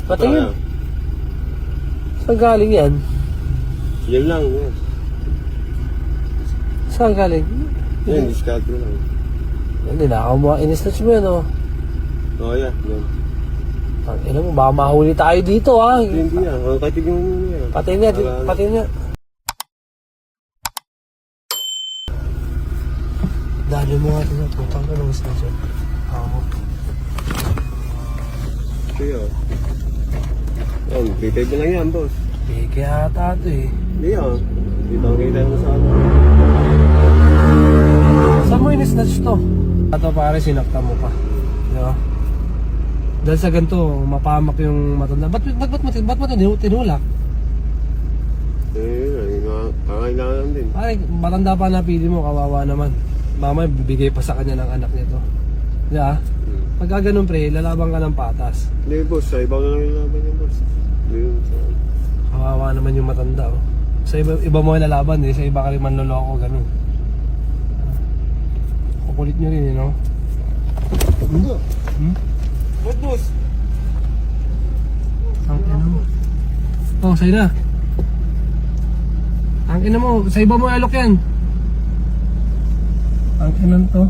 Patingin. Saan galing yan? Yan lang, yan. Saan galing? Yan, discard ko lang. Hindi na ako mga in-snatch mo yan, oh. Oo, yan. Yan. Ina mo, baka mahuli tayo dito, ha? Hindi yan. Katigin mo muna yan. Pati niya, pati niya. Dali mo nga ito, putang ka ng snatch yan. Oo. Kaya. Yan, 3-5 na lang yan, boss. Bigay ata ito, eh. Hindi yan. Dito ang kita mo sa ano. Saan mo in-snatch to? Ito pare, sinakta mo pa. Diba? Dahil sa ganito, mapamak yung matanda. Ba't mo tinulak? Kailangan din. Pare, matanda pa napili mo, kawawa naman. Mamaya, bibigay pa sa kanya ng anak nito. Diba? Pagka ganun pre, lalaban ka ng patas. Hindi, boss. Sa ibaw na lang yung laban niya, boss. Hindi yun sa... Kawawa naman yung matanda, oh. Sa iba mo lalaban, eh. Sa iba ka rin manloloko, ganun. Kukulit nyo rin, eh, no? What, boss? Ang ina mo. Oh, sa'yo na. Ang ina mo, sa iba mo alok yan. Ang ina to.